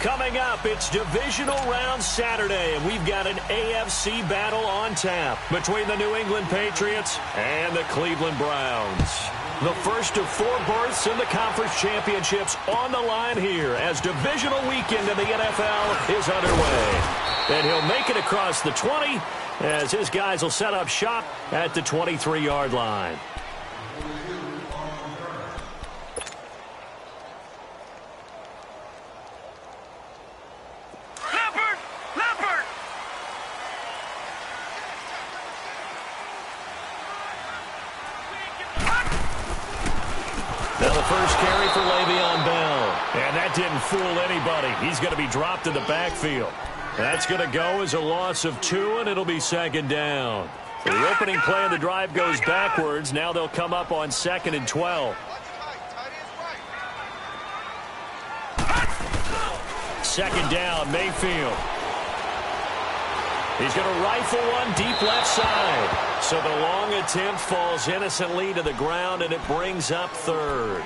Coming up, it's divisional round Saturday, and we've got an AFC battle on tap between the New England Patriots and the Cleveland Browns. The first of 4 berths in the conference championships on the line here as divisional weekend in the NFL is underway. And he'll make it across the 20 as his guys will set up shop at the 23-yard line. First carry for Le'Veon Bell. And that didn't fool anybody. He's going to be dropped in the backfield. That's going to go as a loss of 2, and it'll be second down. The opening play of the drive goes backwards. Now they'll come up on 2nd and 12. Second down, Mayfield. He's going to rifle one deep left side. So the long attempt falls innocently to the ground, and it brings up 3rd.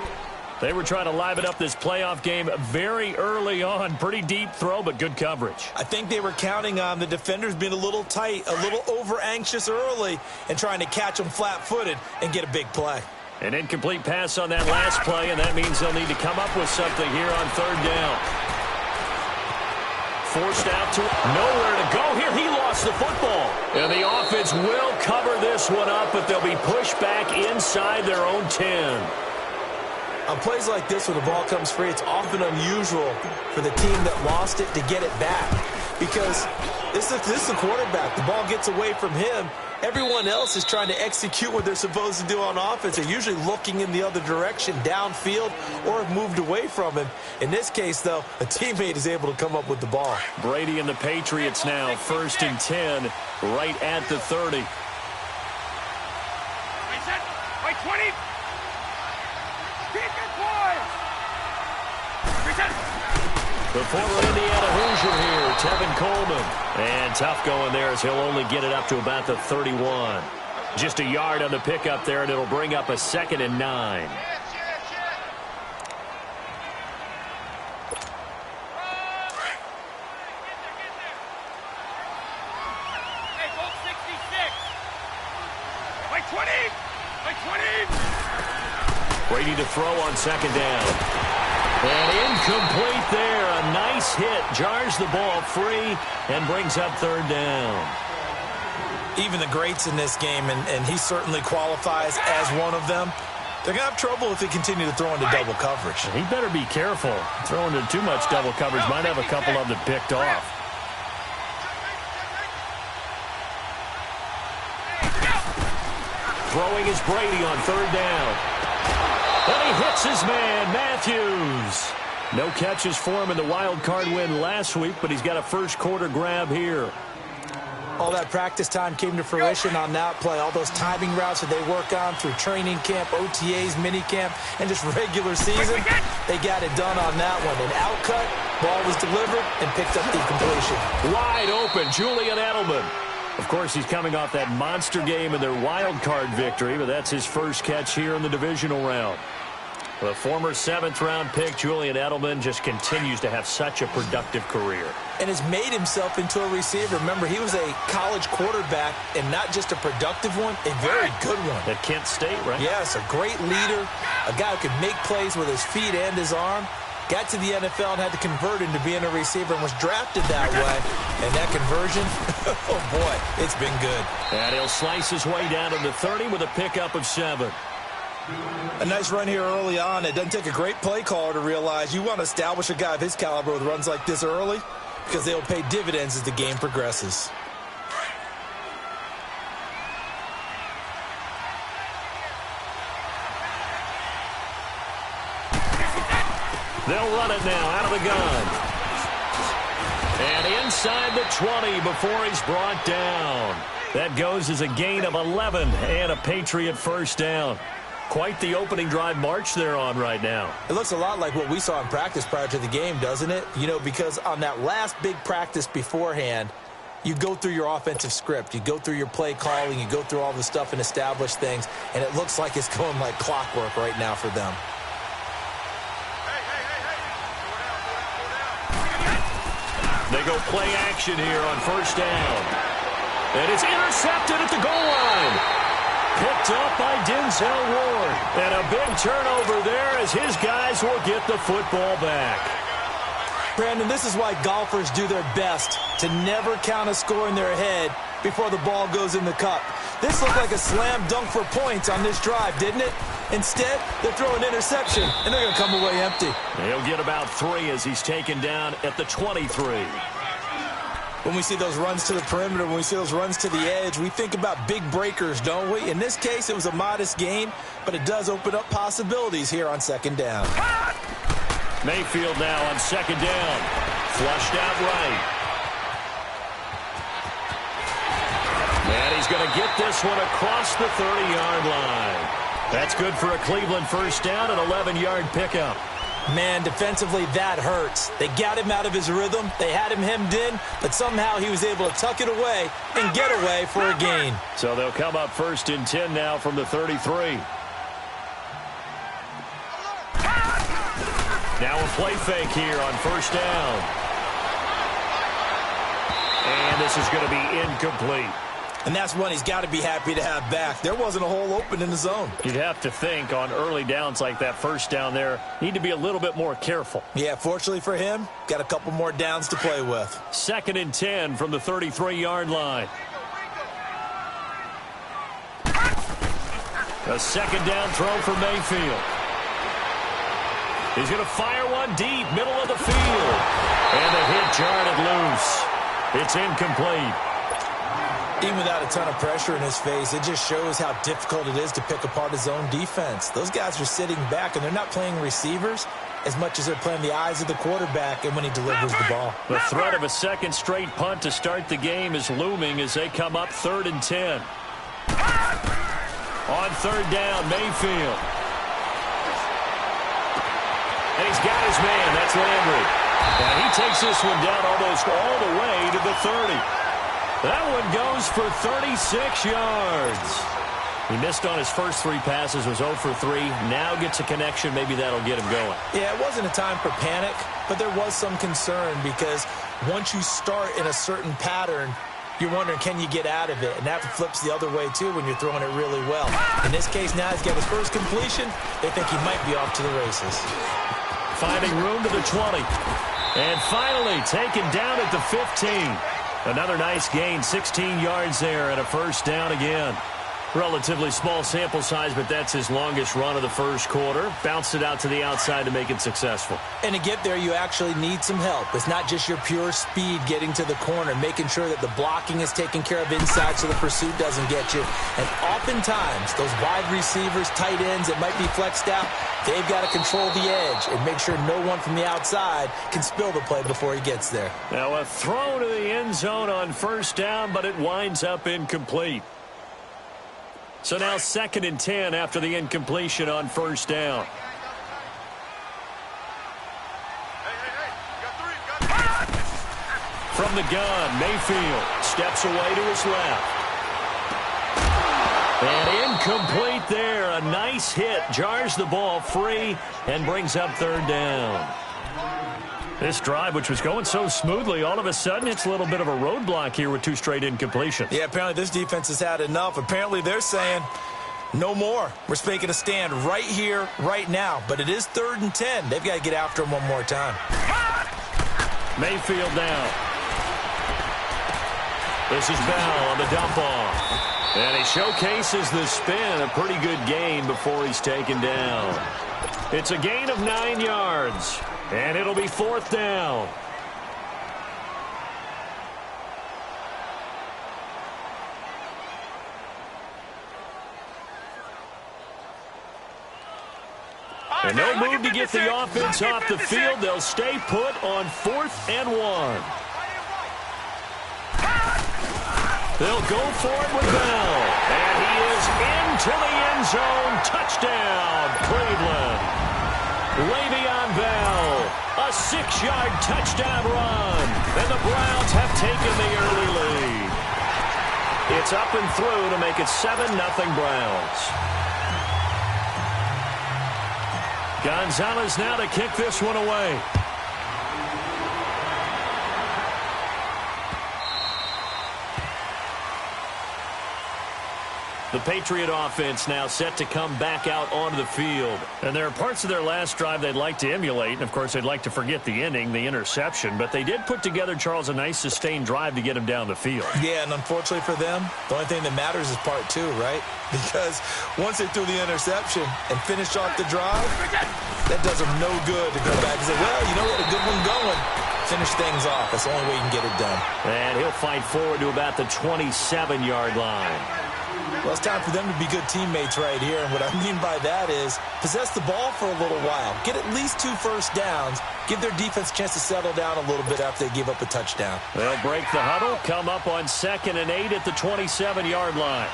They were trying to liven up this playoff game very early on. Pretty deep throw, but good coverage. I think they were counting on the defenders being a little tight, a little over-anxious early, and trying to catch them flat-footed and get a big play. An incomplete pass on that last play, and that means they'll need to come up with something here on 3rd down. Forced out to nowhere to go here. He lost the football. And the offense will cover this one up, but they'll be pushed back inside their own 10. On plays like this, when the ball comes free, it's often unusual for the team that lost it to get it back. Because this is a quarterback. The ball gets away from him. Everyone else is trying to execute what they're supposed to do on offense. They're usually looking in the other direction, downfield, or have moved away from him. In this case, though, a teammate is able to come up with the ball. Brady and the Patriots now, 1st and 10, right at the 30. Right 20. The former Indiana Hoosier here, Tevin Coleman. And tough going there as he'll only get it up to about the 31. Just a yard on the pickup there, and it'll bring up a 2nd and 9. Brady to throw on 2nd down. And incomplete there. A nice hit. Jars the ball free and brings up 3rd down. Even the greats in this game, and he certainly qualifies as one of them, they're going to have trouble if they continue to throw into double coverage. He better be careful. Throwing into too much double coverage might have a couple of them picked off. Throwing is Brady on 3rd down. And he hits his man, Matthews. No catches for him in the wild card win last week, but he's got a first quarter grab here. All that practice time came to fruition on that play. All those timing routes that they work on through training camp, OTAs, minicamp, and just regular season, they got it done on that one. An outcut, ball was delivered, and picked up the completion. Wide open, Julian Edelman. Of course, he's coming off that monster game in their wild card victory, but that's his first catch here in the divisional round. The former 7th-round pick, Julian Edelman, just continues to have such a productive career. And has made himself into a receiver. Remember, he was a college quarterback, and not just a productive one, a very good one. At Kent State, right? Yes, a great leader, a guy who could make plays with his feet and his arm. Got to the NFL and had to convert into being a receiver and was drafted that way. And that conversion, oh boy, it's been good. And he'll slice his way down to the 30 with a pickup of 7. A nice run here early on. It doesn't take a great play caller to realize you want to establish a guy of his caliber with runs like this early because they'll pay dividends as the game progresses. They'll run it now out of the gun. And inside the 20 before he's brought down. That goes as a gain of 11 and a Patriot first down. Quite the opening drive march they're on right now. It looks a lot like what we saw in practice prior to the game, doesn't it? You know, because on that last big practice beforehand, you go through your offensive script. You go through your play calling. You go through all the stuff and establish things. And it looks like it's going like clockwork right now for them. go play action here on first down. And it's intercepted at the goal line. Picked up by Denzel Ward. And a big turnover there as his guys will get the football back. Brandon, this is why golfers do their best to never count a score in their head before the ball goes in the cup. This looked like a slam dunk for points on this drive, didn't it? Instead, they're throwing interception, and they're going to come away empty. He'll get about 3 as he's taken down at the 23. When we see those runs to the perimeter, when we see those runs to the edge, we think about big breakers, don't we? In this case, it was a modest gain, but it does open up possibilities here on second down. Mayfield now on second down. Flushed out right. And he's going to get this one across the 30-yard line. That's good for a Cleveland first down, an 11-yard pickup. Man, defensively, that hurts. They got him out of his rhythm. They had him hemmed in, but somehow he was able to tuck it away and get away for a gain. So they'll come up first and 10 now from the 33. Now a play fake here on first down. And this is going to be incomplete. And that's one he's got to be happy to have back. There wasn't a hole open in the zone. You'd have to think on early downs like that first down there, need to be a little bit more careful. Yeah, fortunately for him, got a couple more downs to play with. Second and 10 from the 33-yard line. A second down throw for Mayfield. He's going to fire one deep, middle of the field. And the hit jarred it loose. It's incomplete. Even without a ton of pressure in his face, it just shows how difficult it is to pick apart his own defense. Those guys are sitting back, and they're not playing receivers as much as they're playing the eyes of the quarterback and when he delivers the ball. The threat of a second straight punt to start the game is looming as they come up 3rd and 10. On third down, Mayfield. And he's got his man. That's Landry. And he takes this one down almost all the way to the 30. That one goes for 36 yards. He missed on his first 3 passes, was 0 for 3. Now gets a connection. Maybe that'll get him going. Yeah, it wasn't a time for panic, but there was some concern because once you start in a certain pattern, you're wondering, can you get out of it? And that flips the other way, too, when you're throwing it really well. In this case, now he's got his first completion. They think he might be off to the races. Finding room to the 20. And finally taken down at the 15. Another nice gain, 16 yards there and a first down again. Relatively small sample size, but that's his longest run of the first quarter. Bounced it out to the outside to make it successful. And to get there, you actually need some help. It's not just your pure speed getting to the corner, making sure that the blocking is taken care of inside so the pursuit doesn't get you. And oftentimes, those wide receivers, tight ends that might be flexed out, they've got to control the edge and make sure no one from the outside can spill the play before he gets there. Now a throw to the end zone on first down, but it winds up incomplete. So now 2nd and 10 after the incompletion on first down. From the gun, Mayfield steps away to his left. And incomplete there. A nice hit. Jars the ball free and brings up 3rd down. This drive, which was going so smoothly, all of a sudden it's a little bit of a roadblock here with 2 straight incompletions. Yeah, apparently this defense has had enough. Apparently they're saying, no more. We're making a stand right here, right now. But it is 3rd and 10. They've got to get after him one more time. Mayfield down. This is Bell on the dump off. And he showcases the spin. A pretty good gain before he's taken down. It's a gain of 9 yards. And it'll be 4th down. And no move to get the offense off the field. They'll stay put on 4th and 1. They'll go for it with Bell. And he is into the end zone. Touchdown, Cleveland. Le'Veon Bell, a 6-yard touchdown run, and the Browns have taken the early lead. It's up and through to make it 7-0 Browns. Gonzalez now to kick this one away. The Patriot offense now set to come back out onto the field. And there are parts of their last drive they'd like to emulate. And, of course, they'd like to forget the ending, the interception. But they did put together, Charles, a nice sustained drive to get him down the field. Yeah, and unfortunately for them, the only thing that matters is part two, right? Because once they threw the interception and finished off the drive, that does them no good to go back and say, well, you know what, a good one going. Finish things off. That's the only way you can get it done. And he'll fight forward to about the 27-yard line. Well, it's time for them to be good teammates right here. And what I mean by that is possess the ball for a little while. Get at least 2 first downs. Give their defense a chance to settle down a little bit after they give up a touchdown. They'll break the huddle, come up on 2nd and 8 at the 27-yard line.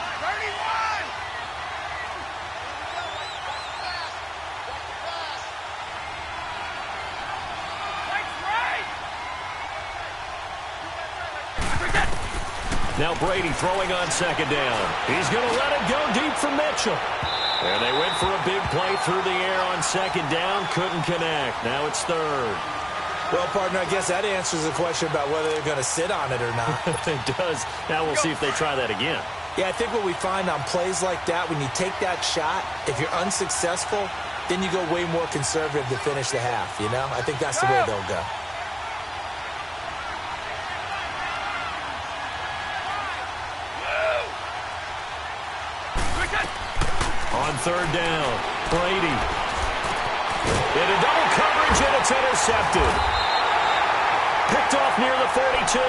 Now Brady throwing on 2nd down. He's going to let it go deep for Mitchell. And they went for a big play through the air on 2nd down. Couldn't connect. Now it's 3rd. Well, partner, I guess that answers the question about whether they're going to sit on it or not. It does. Now we'll see if they try that again. Yeah, I think what we find on plays like that, when you take that shot, if you're unsuccessful, then you go way more conservative to finish the half, you know? I think that's the way they'll go. On 3rd down, Brady. Into double coverage, and it's intercepted. Picked off near the 42,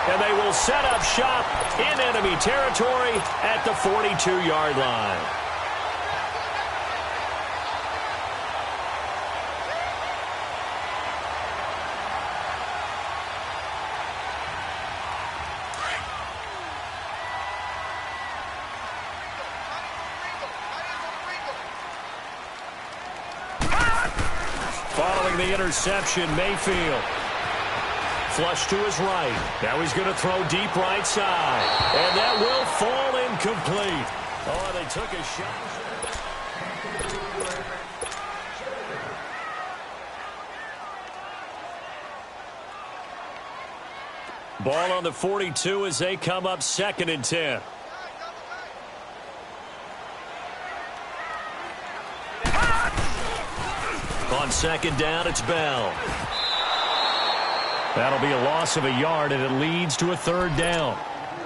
and they will set up shop in enemy territory at the 42-yard line. Following the interception, Mayfield. Flush to his right. Now he's going to throw deep right side. And that will fall incomplete. Oh, they took a shot. Ball on the 42 as they come up 2nd and 10. On 2nd down, it's Bell. That'll be a loss of a yard, and it leads to a 3rd down.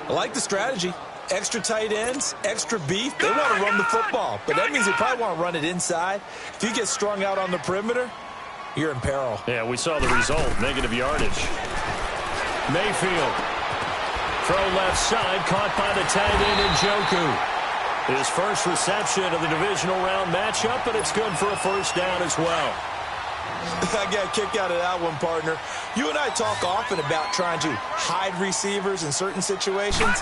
I like the strategy. Extra tight ends, extra beef. They want to run the football, but that means they probably want to run it inside. If you get strung out on the perimeter, you're in peril. Yeah, we saw the result, negative yardage. Mayfield. Throw left side, caught by the tight end Njoku. His first reception of the divisional round matchup, but it's good for a 1st down as well. I got a kick out of that one, partner. You and I talk often about trying to hide receivers in certain situations,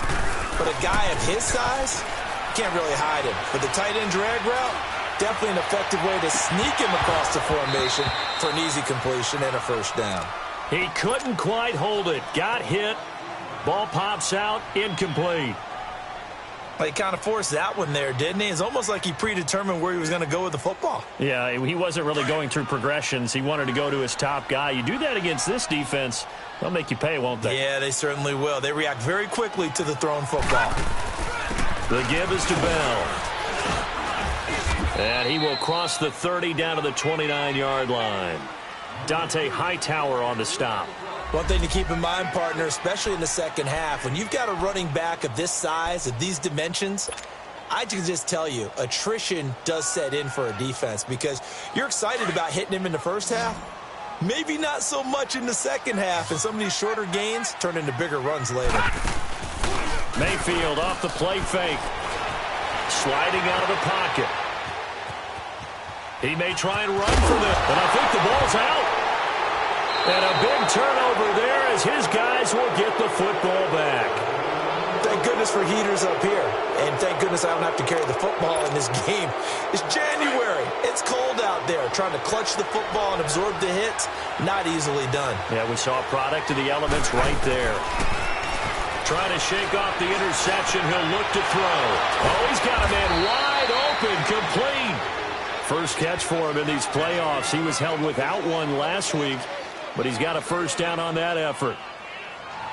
but a guy of his size, can't really hide him. But the tight end drag route, definitely an effective way to sneak him across the formation for an easy completion and a 1st down. He couldn't quite hold it. Got hit. Ball pops out. Incomplete. He kind of forced that one there, didn't he? It's almost like he predetermined where he was going to go with the football. Yeah, he wasn't really going through progressions. He wanted to go to his top guy. You do that against this defense, they'll make you pay, won't they? Yeah, they certainly will. They react very quickly to the thrown football. The give is to Bell. And he will cross the 30 down to the 29-yard line. Dante Hightower on the stop. One thing to keep in mind, partner, especially in the 2nd half, when you've got a running back of this size, of these dimensions, I can just tell you, attrition does set in for a defense because you're excited about hitting him in the 1st half. Maybe not so much in the 2nd half, and some of these shorter gains turn into bigger runs later. Mayfield off the play fake. Sliding out of the pocket. He may try and run for this, but I think the ball's out. And a big turnover there as his guys will get the football back. Thank goodness for heaters up here. And thank goodness I don't have to carry the football in this game. It's January. It's cold out there. Trying to clutch the football and absorb the hits, not easily done. Yeah, we saw a product of the elements right there. Trying to shake off the interception. He'll look to throw. Oh, he's got a man wide open, complete. First catch for him in these playoffs. He was held without one last week, but he's got a 1st down on that effort.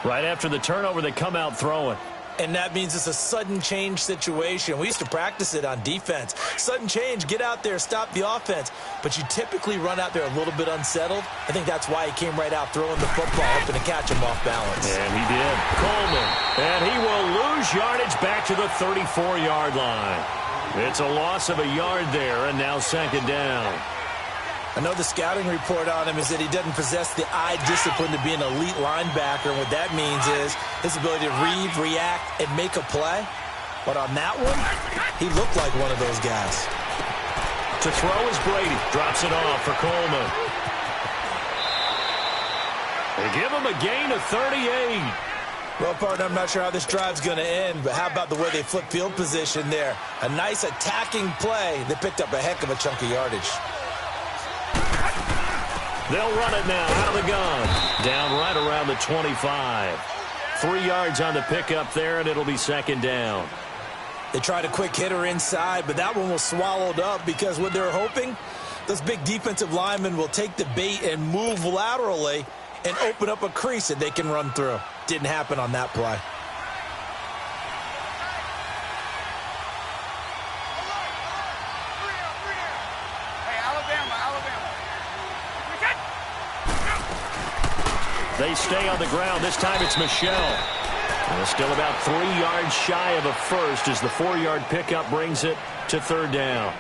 Right after the turnover, they come out throwing. And that means it's a sudden change situation. We used to practice it on defense. Sudden change, get out there, stop the offense. But you typically run out there a little bit unsettled. I think that's why he came right out throwing the football, hoping to catch him off balance. And he did. Coleman. And he will lose yardage back to the 34-yard line. It's a loss of a yard there, and now second down. I know the scouting report on him is that he doesn't possess the eye discipline to be an elite linebacker. And what that means is his ability to read, react, and make a play. But on that one, he looked like one of those guys. To throw is Brady. Drops it off for Coleman. They give him a gain of 38. Well, partner, I'm not sure how this drive's going to end, but how about the way they flip field position there? A nice attacking play. They picked up a heck of a chunk of yardage. They'll run it now out of the gun. Down right around the 25. 3 yards on the pickup there, and it'll be second down. They tried a quick hitter inside, but that one was swallowed up because what they're hoping, those big defensive linemen will take the bait and move laterally and open up a crease that they can run through. Didn't happen on that play. They stay on the ground. This time it's Michel. And still about 3 yards shy of a first as the 4-yard pickup brings it to third down.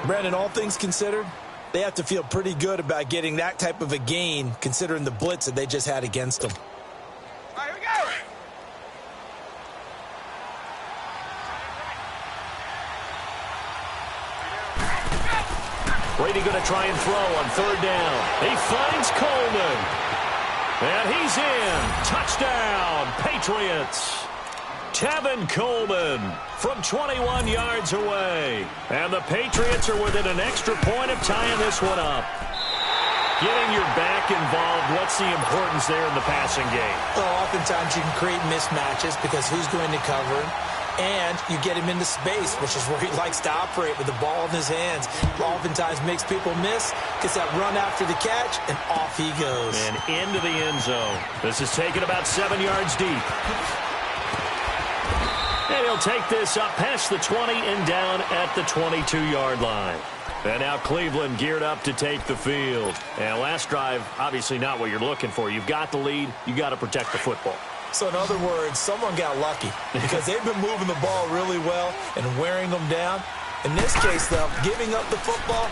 Brandon, all things considered, they have to feel pretty good about getting that type of a gain considering the blitz that they just had against them. All right, here we go. Brady going to try and throw on third down. He finds Coleman. And he's in. Touchdown, Patriots. Tevin Coleman from 21 yards away. And the Patriots are within an extra point of tying this one up. Getting your back involved, what's the importance there in the passing game? Well, oftentimes you can create mismatches because who's going to cover him? And you get him into space, which is where he likes to operate with the ball in his hands. Oftentimes makes people miss, gets that run after the catch, and off he goes. And into the end zone. This is taken about 7 yards deep. And he'll take this up past the 20 and down at the 22-yard line. And now Cleveland geared up to take the field. And last drive, obviously not what you're looking for. You've got the lead. You got to protect the football. So in other words, someone got lucky because they've been moving the ball really well and wearing them down. In this case, though, giving up the football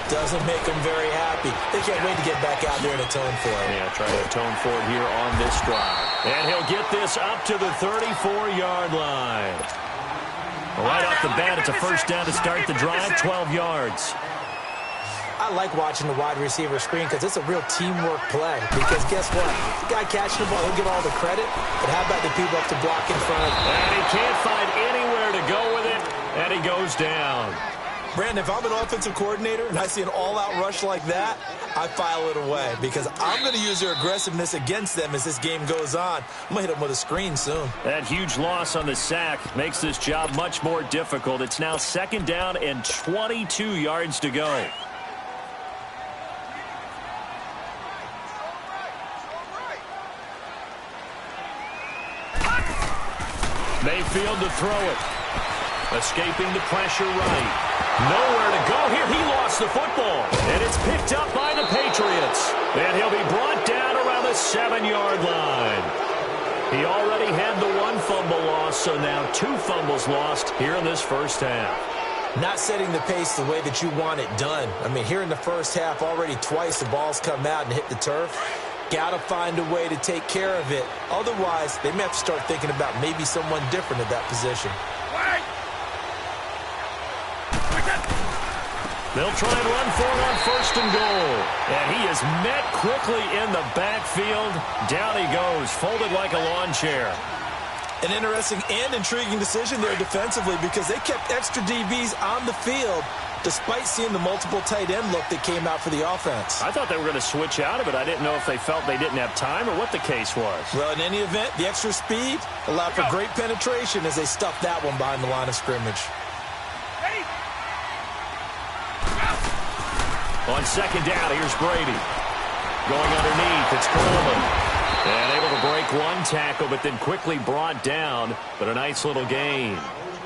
doesn't make them very happy. They can't wait to get back out there and atone for it. Yeah, try to atone for it here on this drive. And he'll get this up to the 34-yard line. Right off the bat, it's a first down to start the drive, 12 yards. I like watching the wide receiver screen because it's a real teamwork play. Because guess what? The guy catching the ball, he'll get all the credit. But how about the people up to block in front? And he can't find anywhere to go with it, and he goes down. Brandon, if I'm an offensive coordinator and I see an all-out rush like that, I file it away because I'm going to use their aggressiveness against them as this game goes on. I'm going to hit them with a screen soon. That huge loss on the sack makes this job much more difficult. It's now second down and 22 yards to go. Mayfield to throw it. Escaping the pressure right. Nowhere to go here. He lost the football. And it's picked up by the Patriots. And he'll be brought down around the 7-yard line. He already had the 1 fumble loss, so now 2 fumbles lost here in this first half. Not setting the pace the way that you want it done. I mean, here in the first half, already twice the ball's come out and hit the turf. Got to find a way to take care of it. Otherwise, they may have to start thinking about maybe someone different at that position. They'll try and run for it on first and goal. And he is met quickly in the backfield. Down he goes, folded like a lawn chair. An interesting and intriguing decision there defensively because they kept extra DBs on the field despite seeing the multiple tight end look that came out for the offense. I thought they were going to switch out of it. I didn't know if they felt they didn't have time or what the case was. Well, in any event, the extra speed allowed for great penetration as they stuffed that one behind the line of scrimmage. On second down, here's Brady. Going underneath, it's Coleman. And able to break one tackle, but then quickly brought down. But a nice little gain.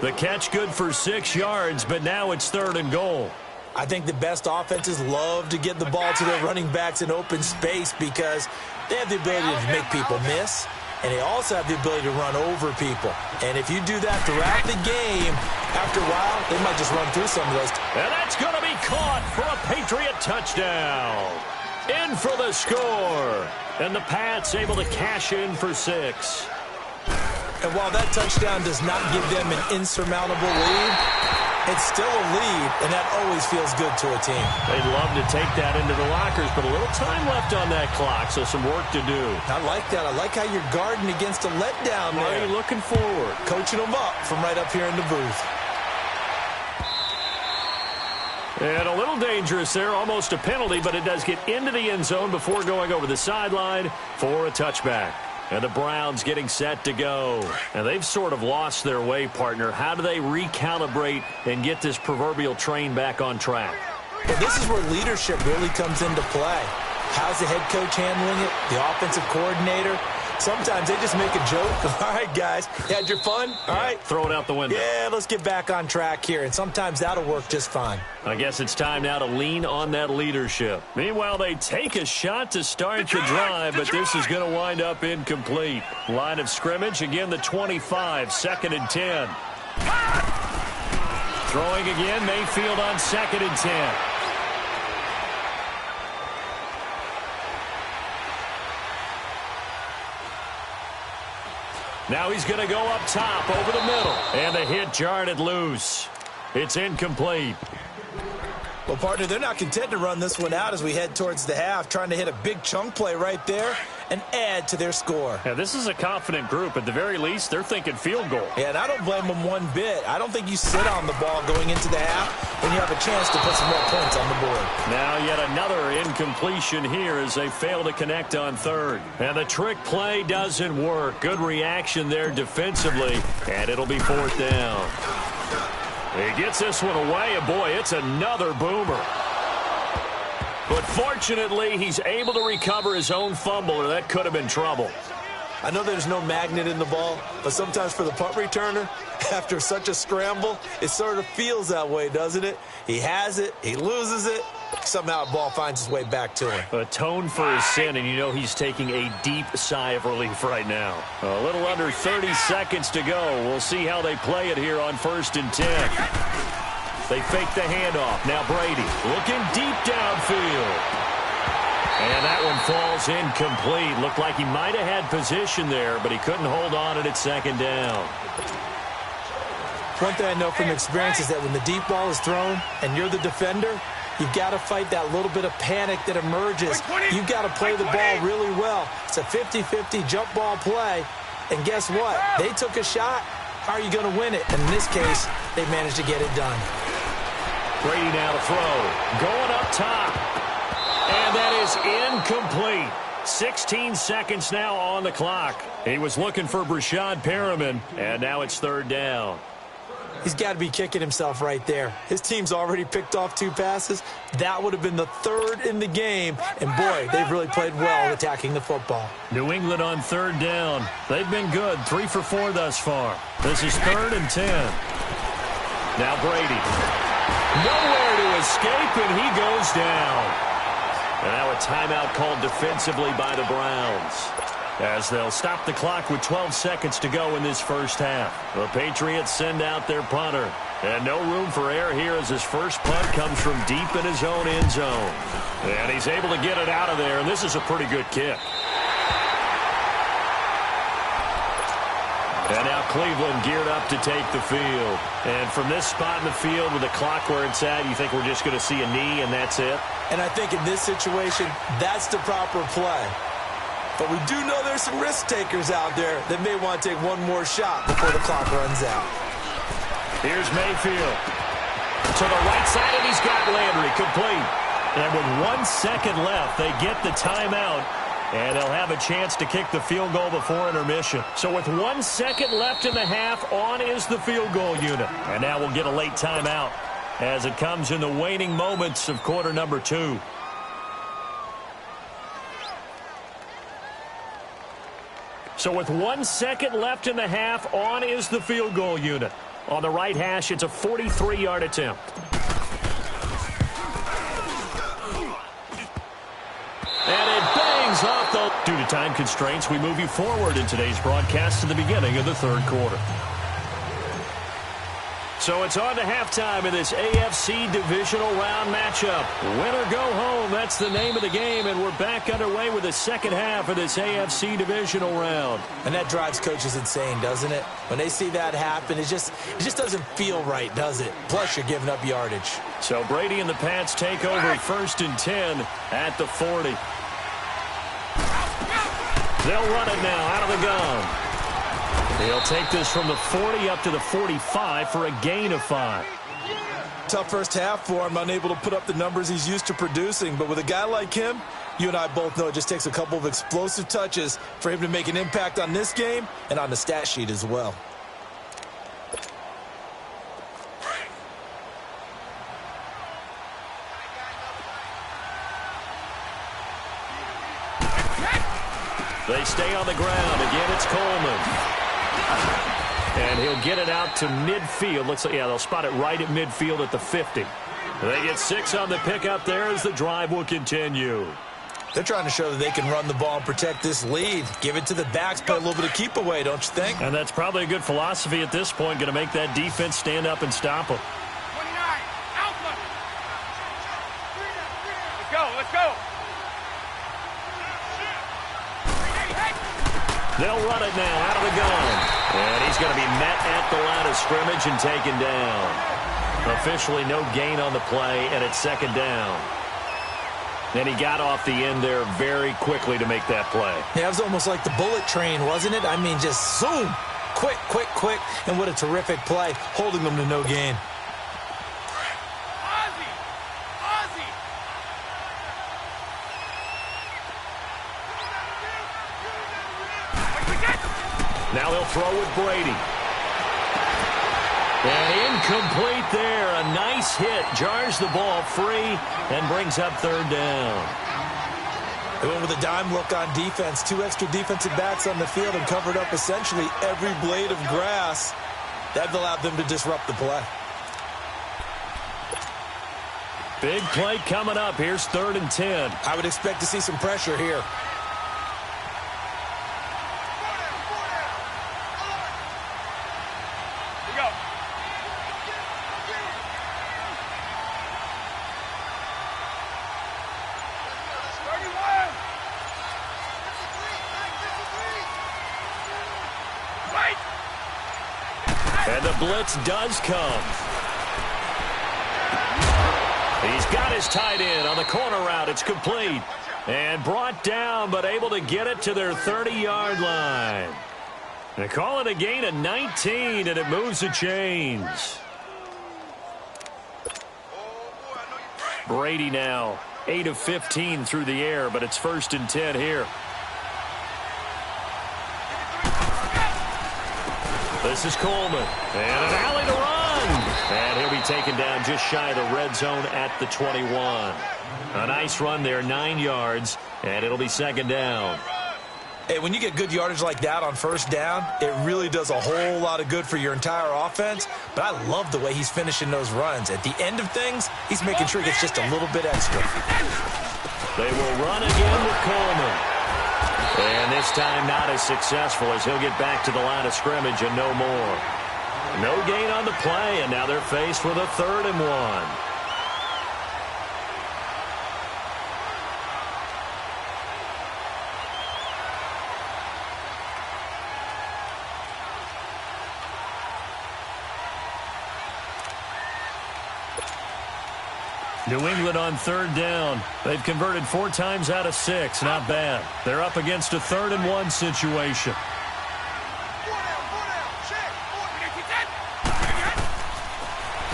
The catch good for 6 yards, but now it's 3rd and goal. I think the best offenses love to get the ball to their running backs in open space because they have the ability to make people miss, and they also have the ability to run over people. And if you do that throughout the game, after a while, they might just run through some of those. And that's going to be caught for a Patriot touchdown. In for the score. And the Pats able to cash in for 6. And while that touchdown does not give them an insurmountable lead, it's still a lead, and that always feels good to a team. They'd love to take that into the lockers, but a little time left on that clock, so some work to do. I like that. I like how you're guarding against a letdown there. Are you looking forward? Coaching them up from right up here in the booth. And a little dangerous there, almost a penalty, but it does get into the end zone before going over the sideline for a touchback. And the Browns getting set to go. And they've sort of lost their way, partner. How do they recalibrate and get this proverbial train back on track? Well, this is where leadership really comes into play. How's the head coach handling it? The offensive coordinator? Sometimes they just make a joke. All right, guys, you had your fun? All right. Throw it out the window. Yeah, let's get back on track here. And sometimes that'll work just fine. I guess it's time now to lean on that leadership. Meanwhile, they take a shot to start the drive, but this is going to wind up incomplete. Line of scrimmage, again, the 25, 2nd and 10. Throwing again, Mayfield on 2nd and 10. Now he's going to go up top over the middle. And the hit jarred it loose. It's incomplete. Well, partner, they're not content to run this one out as we head towards the half, trying to hit a big chunk play right there and add to their score. Yeah, this is a confident group. At the very least, they're thinking field goal. Yeah, and I don't blame them one bit. I don't think you sit on the ball going into the half when you have a chance to put some more points on the board. Now yet another incompletion here as they fail to connect on 3rd. And the trick play doesn't work. Good reaction there defensively, and it'll be 4th down. He gets this one away, and boy, it's another boomer. But fortunately, he's able to recover his own fumble, or that could have been trouble. I know there's no magnet in the ball, but sometimes for the punt returner, after such a scramble, it sort of feels that way, doesn't it? He has it, he loses it, somehow the ball finds its way back to him. Atone for his sin, and you know he's taking a deep sigh of relief right now. A little under 30 seconds to go. We'll see how they play it here on 1st and 10. They fake the handoff. Now Brady looking deep downfield. And that one falls incomplete. Looked like he might have had position there, but he couldn't hold on it at 2nd down. One thing I know from experience is that when the deep ball is thrown and you're the defender, you've got to fight that little bit of panic that emerges. You've got to play the ball really well. It's a 50-50 jump ball play. And guess what? They took a shot. How are you going to win it? And in this case, they managed to get it done. Brady now to throw. Going up top. And that is incomplete. 16 seconds now on the clock. He was looking for Brashad Perriman, and now it's 3rd down. He's got to be kicking himself right there. His team's already picked off 2 passes. That would have been the 3rd in the game. And, boy, they've really played well attacking the football. New England on 3rd down. They've been good, 3 for 4 thus far. This is 3rd and 10. Now Brady. Nowhere to escape, and he goes down. And now a timeout called defensively by the Browns, as they'll stop the clock with 12 seconds to go in this first half. The Patriots send out their punter. And no room for error here as his first punt comes from deep in his own end zone. And he's able to get it out of there, and this is a pretty good kick. And now Cleveland geared up to take the field. And from this spot in the field with the clock where it's at, you think we're just going to see a knee and that's it? And I think in this situation, that's the proper play. But we do know there's some risk takers out there that may want to take one more shot before the clock runs out. Here's Mayfield. To the right side, and he's got Landry complete. And with 1 second left, they get the timeout. And they'll have a chance to kick the field goal before intermission. So with 1 second left in the half, on is the field goal unit. And now we'll get a late timeout as it comes in the waning moments of quarter number 2. So with 1 second left in the half, on is the field goal unit. On the right hash, it's a 43-yard attempt. And it bangs off the... Due to time constraints, we move you forward in today's broadcast to the beginning of the third quarter. So it's on to halftime in this AFC divisional round matchup. Win or go home, that's the name of the game, and we're back underway with the second half of this AFC divisional round. And that drives coaches insane, doesn't it? When they see that happen, it just doesn't feel right, does it? Plus, you're giving up yardage. So Brady and the Pats take over 1st and 10 at the 40. They'll run it now out of the gun. He'll take this from the 40 up to the 45 for a gain of 5. Tough first half for him, unable to put up the numbers he's used to producing. But with a guy like him, you and I both know it just takes a couple of explosive touches for him to make an impact on this game and on the stat sheet as well. They stay on the ground. Again, it's Coleman. And he'll get it out to midfield. Looks like, yeah, they'll spot it right at midfield at the 50. They get 6 on the pickup there as the drive will continue. They're trying to show that they can run the ball and protect this lead. Give it to the backs, play a little bit of keep away, don't you think? And that's probably a good philosophy at this point, going to make that defense stand up and stop them. 29, Alpha. Let's go, let's go. They'll run it now out of the gun. And he's going to be met at the line of scrimmage and taken down. Officially no gain on the play, and it's 2nd down. And he got off the end there very quickly to make that play. Yeah, it was almost like the bullet train, wasn't it? I mean, just zoom. Quick, quick, quick. And what a terrific play, holding them to no gain. Now they'll throw with Brady. And incomplete there. A nice hit. Jars the ball free and brings up 3rd down. They went with a dime look on defense. 2 extra defensive backs on the field and covered up essentially every blade of grass. That allowed them to disrupt the play. Big play coming up. Here's 3rd and 10. I would expect to see some pressure here. And the blitz does come. He's got his tight end on the corner route. It's complete. And brought down, but able to get it to their 30-yard line. They call it a gain of 19, and it moves the chains. Brady now 8 of 15 through the air, but it's 1st and 10 here. This is Coleman. And an alley to run. And he'll be taken down just shy of the red zone at the 21. A nice run there, 9 yards, and it'll be 2nd down. Hey, when you get good yardage like that on 1st down, it really does a whole lot of good for your entire offense. But I love the way he's finishing those runs. At the end of things, he's making sure he gets just a little bit extra. They will run again with Coleman. And this time not as successful as he'll get back to the line of scrimmage and no more. No gain on the play, and now they're faced with a 3rd and 1. New England on 3rd down. They've converted 4 times out of 6. Not bad. They're up against a 3rd and 1 situation.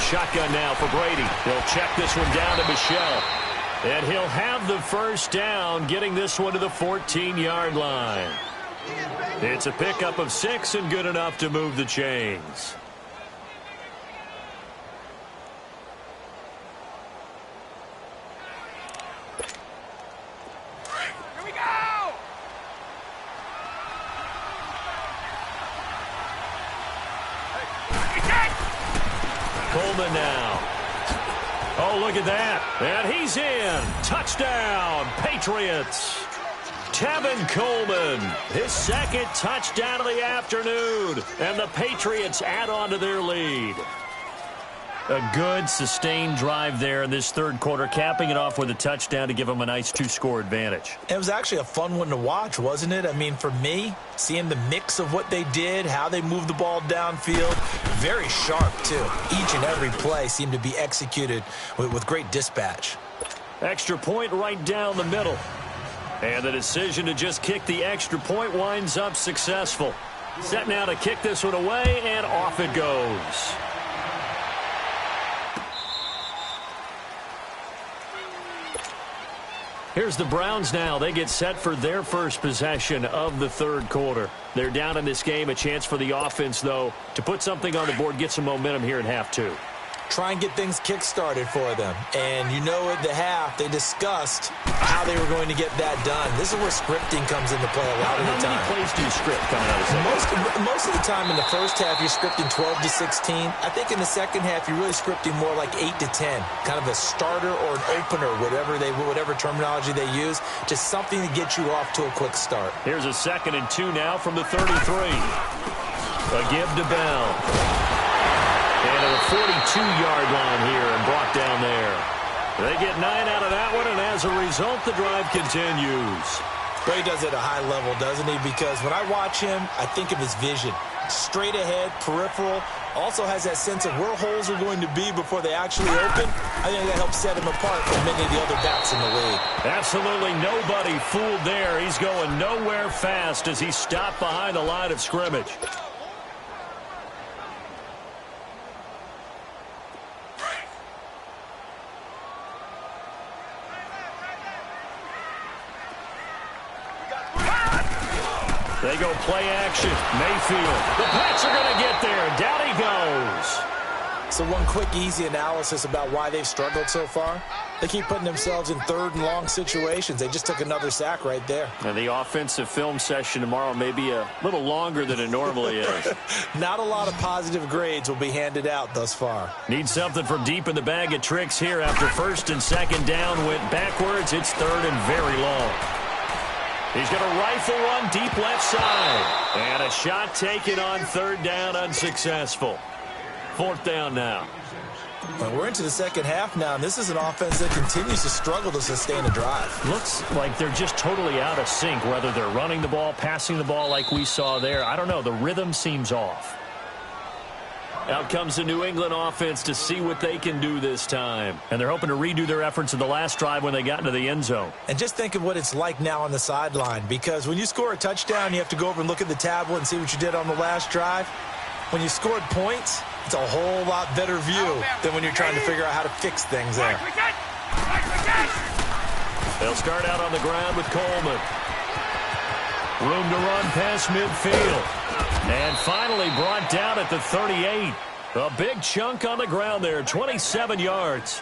Shotgun now for Brady. He'll check this one down to Michelle. And he'll have the 1st down, getting this one to the 14-yard line. It's a pickup of 6 and good enough to move the chains. Coleman now. Oh, look at that. And he's in. Touchdown, Patriots. Tevin Coleman, his second touchdown of the afternoon. And the Patriots add on to their lead. A good, sustained drive there in this third quarter, capping it off with a touchdown to give them a nice two-score advantage. It was actually a fun one to watch, wasn't it? I mean, for me, seeing the mix of what they did, how they moved the ball downfield, very sharp, too. Each and every play seemed to be executed with great dispatch. Extra point right down the middle. And the decision to just kick the extra point winds up successful. Set now to kick this one away, and off it goes. Here's the Browns now. They get set for their first possession of the third quarter. They're down in this game. A chance for the offense, though, to put something on the board, get some momentum here in half two. Try and get things kick-started for them. And you know at the half, they discussed how they were going to get that done. This is where scripting comes into play a lot of the time. How many plays do you script coming out of second? Most of the time in the first half, you're scripting 12 to 16. I think in the second half, you're really scripting more like 8 to 10. Kind of a starter or an opener, whatever terminology they use. Just something to get you off to a quick start. Here's a 2nd and 2 now from the 33. A give to Bell. And to the 42-yard line here and brought down there. They get 9 out of that one, and as a result, the drive continues. But he does it at a high level, doesn't he? Because when I watch him, I think of his vision. Straight ahead, peripheral. Also has that sense of where holes are going to be before they actually open. I think that helps set him apart from many of the other backs in the league. Absolutely nobody fooled there. He's going nowhere fast as he stopped behind the line of scrimmage. They go play action. Mayfield. The Pats are going to get there. Down he goes. So one quick, easy analysis about why they've struggled so far. They keep putting themselves in third and long situations. They just took another sack right there. And the offensive film session tomorrow may be a little longer than it normally is. Not a lot of positive grades will be handed out thus far. Need something from deep in the bag of tricks here after 1st and 2nd down. Went backwards. It's 3rd and very long. He's going to rifle one deep left side. And a shot taken on 3rd down, unsuccessful. 4th down now. Well, we're into the second half now, and this is an offense that continues to struggle to sustain a drive. Looks like they're just totally out of sync, whether they're running the ball, passing the ball like we saw there. I don't know. The rhythm seems off. Out comes the New England offense to see what they can do this time. And they're hoping to redo their efforts in the last drive when they got into the end zone. And just think of what it's like now on the sideline, because when you score a touchdown, you have to go over and look at the tablet and see what you did on the last drive. When you scored points, it's a whole lot better view than when you're trying to figure out how to fix things there. They'll start out on the ground with Coleman. Room to run past midfield. And finally brought down at the 38. A big chunk on the ground there, 27 yards.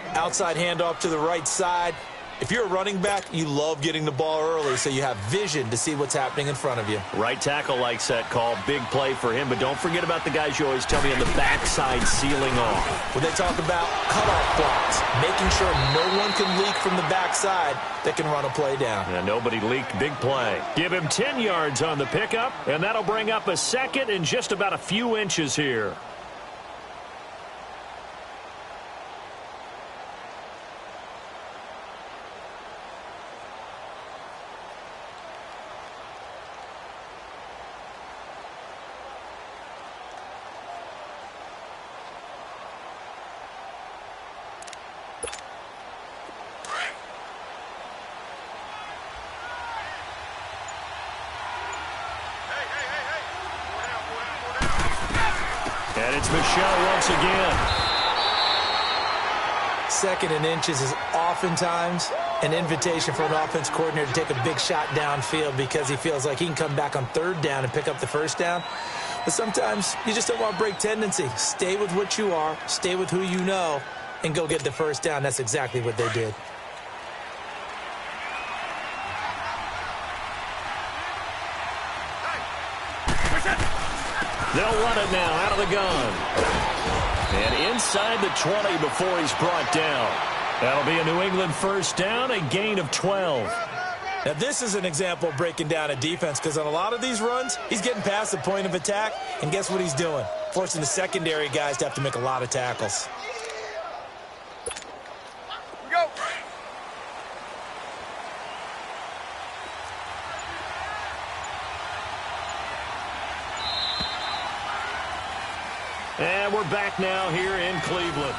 Outside handoff to the right side. If you're a running back, you love getting the ball early so you have vision to see what's happening in front of you. Right tackle likes that call. Big play for him. But don't forget about the guys you always tell me on the backside sealing off. When they talk about cutoff blocks, making sure no one can leak from the backside that can run a play down. And nobody leaked. Big play. Give him 10 yards on the pickup, and that'll bring up a 2nd and just about a few inches here. And it's Michelle once again. 2nd and inches is oftentimes an invitation for an offense coordinator to take a big shot downfield because he feels like he can come back on 3rd down and pick up the 1st down. But sometimes you just don't want break tendency. Stay with what you are, stay with who you know, and go get the 1st down. That's exactly what they did. They'll run it now out of the gun. And inside the 20 before he's brought down. That'll be a New England first down, a gain of 12. Now, this is an example of breaking down a defense, because on a lot of these runs, he's getting past the point of attack, and guess what he's doing? Forcing the secondary guys to have to make a lot of tackles. Go. And we're back now here in Cleveland.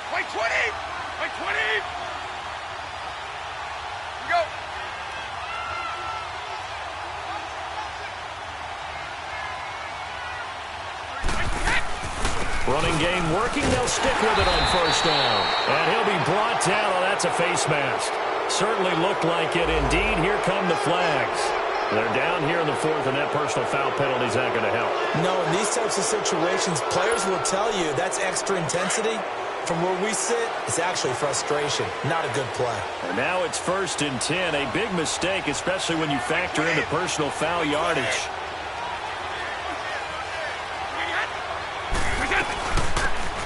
Play 20. Play 20. Go. Running game working. They'll stick with it on first down. And he'll be brought down. Oh, that's a face mask. Certainly looked like it. Indeed, here come the flags. They're down here in the fourth, and that personal foul penalty is not going to help. No, in these types of situations, players will tell you that's extra intensity. From where we sit, it's actually frustration. Not a good play. And now it's 1st and 10. A big mistake, especially when you factor in the personal foul yardage.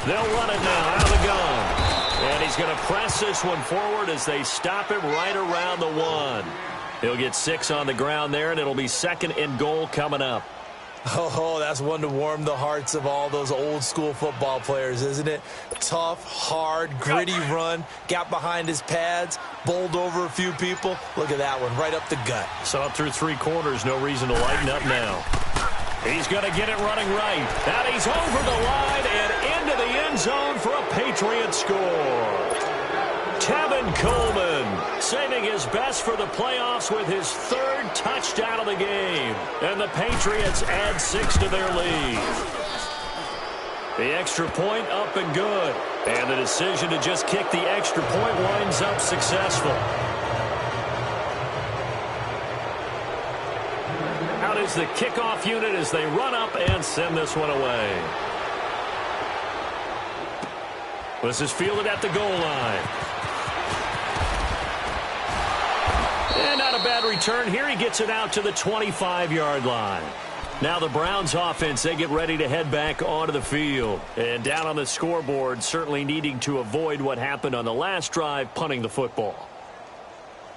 They'll run it now out of the gun. And he's going to press this one forward as they stop him right around the 1. He'll get 6 on the ground there, and it'll be 2nd and goal coming up. Oh, that's one to warm the hearts of all those old-school football players, isn't it? Tough, hard, gritty run, got behind his pads, bowled over a few people. Look at that one, right up the gut. So up through 3 quarters, no reason to lighten up now. He's going to get it running right. And he's over the line and into the end zone for a Patriot score. Tevin Coleman saving his best for the playoffs with his 3rd touchdown of the game. And the Patriots add 6 to their lead. The extra point up and good. And the decision to just kick the extra point winds up successful. Out is the kickoff unit as they run up and send this one away. This is fielded at the goal line. And not a bad return here. He gets it out to the 25-yard line. Now the Browns offense, they get ready to head back onto the field. And down on the scoreboard, certainly needing to avoid what happened on the last drive, punting the football.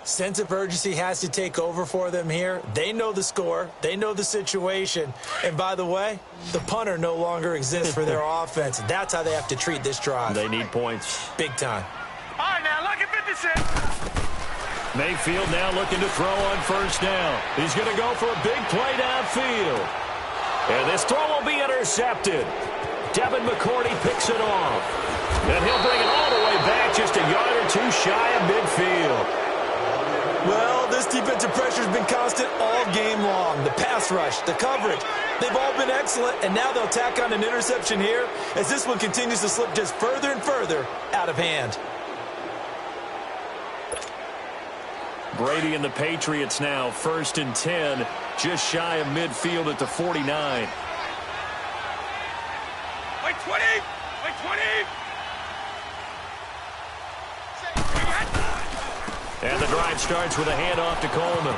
Sense of urgency has to take over for them here. They know the score. They know the situation. And by the way, the punter no longer exists for their offense. That's how they have to treat this drive. They need points. Big time. All right, now, look at 56. Mayfield now looking to throw on first down. He's going to go for a big play downfield. And this throw will be intercepted. Devin McCourty picks it off. And he'll bring it all the way back just a yard or 2 shy of midfield. Well, this defensive pressure has been constant all game long. The pass rush, the coverage, they've all been excellent, and now they'll tack on an interception here as this one continues to slip just further and further out of hand. Brady and the Patriots now, 1st and 10, just shy of midfield at the 49. Wait, 20. Wait, 20. And the drive starts with a handoff to Coleman.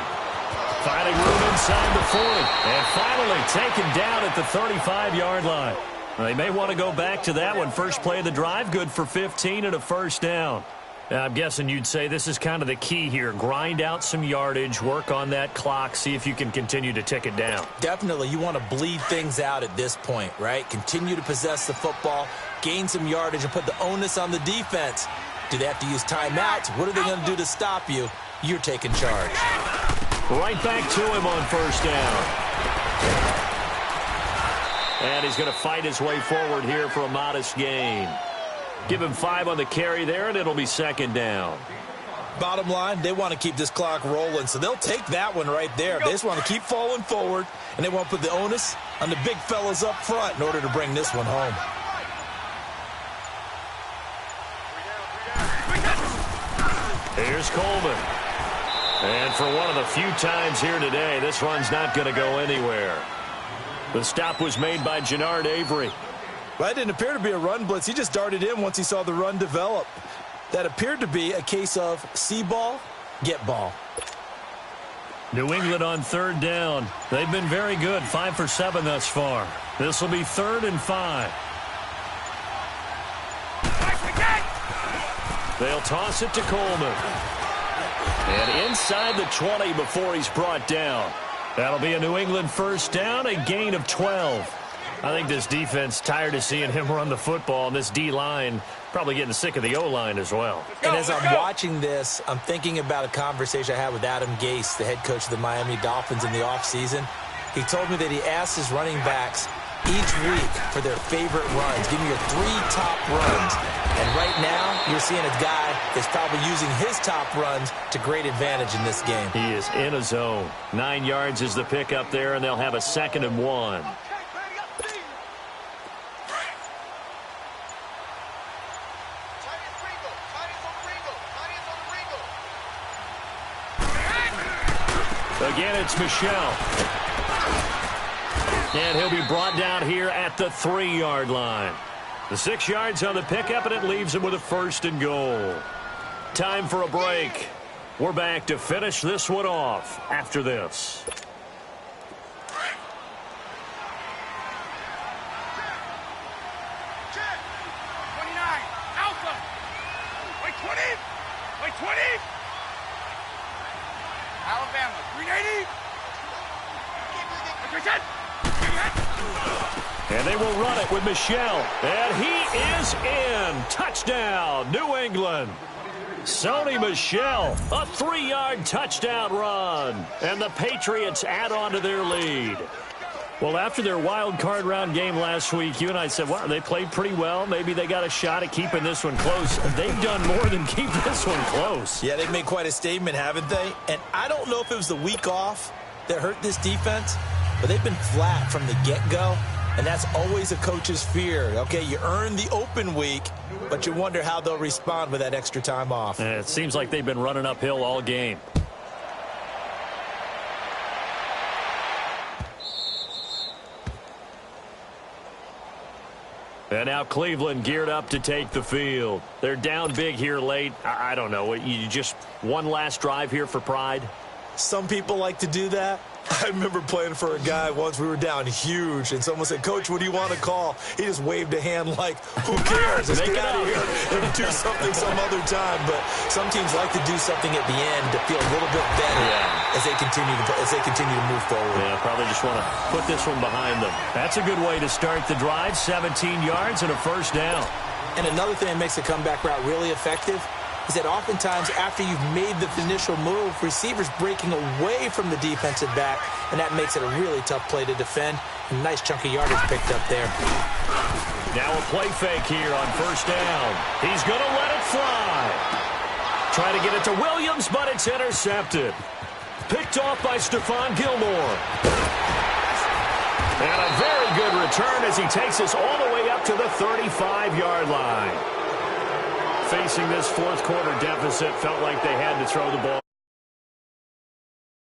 Finding room inside the 40. And finally taken down at the 35-yard line. They may want to go back to that one. First play of the drive, good for 15 and a first down. Now, I'm guessing you'd say this is kind of the key here. Grind out some yardage, work on that clock, see if you can continue to tick it down. Definitely, you want to bleed things out at this point, right? Continue to possess the football, gain some yardage, and put the onus on the defense. Do they have to use timeouts? What are they going to do to stop you? You're taking charge. Right back to him on first down. And he's going to fight his way forward here for a modest gain. Give him 5 on the carry there, and it'll be 2nd down. Bottom line, they want to keep this clock rolling, so they'll take that one right there. They just want to keep falling forward, and they want to put the onus on the big fellas up front in order to bring this one home. Here's Coleman. And for one of the few times here today, this run's not going to go anywhere. The stop was made by Jannard Avery. Well, that didn't appear to be a run blitz. He just darted in once he saw the run develop. That appeared to be a case of see ball, get ball. New England on third down. They've been very good, 5 for 7 thus far. This will be 3rd and 5. They'll toss it to Coleman. And inside the 20 before he's brought down. That'll be a New England first down, a gain of 12. I think this defense tired of seeing him run the football, and this D-line probably getting sick of the O-line as well. And as I'm watching this, I'm thinking about a conversation I had with Adam Gase, the head coach of the Miami Dolphins in the offseason. He told me that he asked his running backs each week for their favorite runs. Give me your 3 top runs. And right now, you're seeing a guy that's probably using his top runs to great advantage in this game. He is in a zone. 9 yards is the pickup there, and they'll have a 2nd and 1. Again, it's Michel. And he'll be brought down here at the 3-yard line. The 6 yards on the pickup, and it leaves him with a 1st and goal. Time for a break. We're back to finish this one off after this. Alabama, 380. And they will run it with Michel. And he is in. Touchdown, New England. Sony Michel, a 3-yard touchdown run. And the Patriots add on to their lead. Well, after their wild card round game last week, you and I said, wow, they played pretty well. Maybe they got a shot at keeping this one close. They've done more than keep this one close. Yeah, they've made quite a statement, haven't they? And I don't know if it was the week off that hurt this defense, but they've been flat from the get-go, and that's always a coach's fear. Okay, you earn the open week, but you wonder how they'll respond with that extra time off. And it seems like they've been running uphill all game. And now Cleveland geared up to take the field. They're down big here late. I don't know. You just one last drive here for pride? Some people like to do that. I remember playing for a guy once. We were down huge, and someone said, "Coach, what do you want to call?" He just waved a hand like, "Who cares? Let's get out of here and do something some other time." But some teams like to do something at the end to feel a little bit better as they continue to move forward. Yeah, probably just want to put this one behind them. That's a good way to start the drive. 17 yards and a 1st down. And another thing that makes the comeback route really effective is that oftentimes after you've made the initial move, receivers breaking away from the defensive back, and that makes it a really tough play to defend. A nice chunk of yardage picked up there. Now a play fake here on 1st down. He's going to let it fly. Try to get it to Williams, but it's intercepted. Picked off by Stephon Gilmore. And a very good return as he takes us all the way up to the 35-yard line. Facing this 4th quarter deficit, felt like they had to throw the ball.